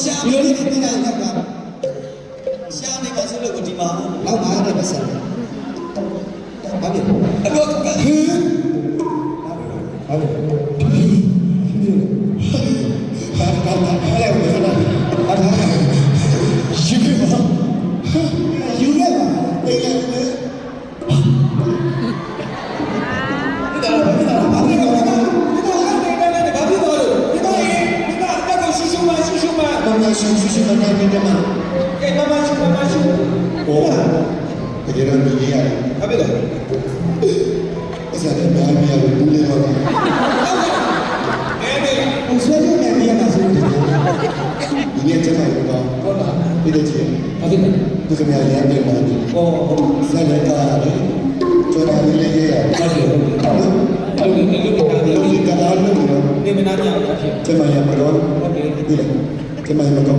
ရှာပြီးတော့ဒီနေ့နောက်ကရှာနေပါဆိုလို့ဒီမှာနောက်မှာလည်းမဆက်ဘူးဘာလဲအခုဟင်းဘာလဲရှိမနေတယ်မှာကဲမမရှိโอ้တကယ်တော့ဒီရတယ်ဟာပဲတော့အစားနဲ့များများလို့ဘူးလေတော့အဲ့ဒီဦးဆွေးရနေရမှာဆိုတယ်ဒီနေ့ကျမကတော့ဟုတ်လားဒီလိုကြည့်ဟုတ်တယ်ဒီကနေ့ရန်တယ်မှာဟောဆက်လက်တာလေကျော်တာလေးလေးရဟုတ်တယ်ဟုတ်တယ်ဒီလိုတာဒီကတာလို့နေမနာကြအောင်ဖြစ်ကျမရမတော့ဟုတ်တယ်ဒီလိုကျမရမတော့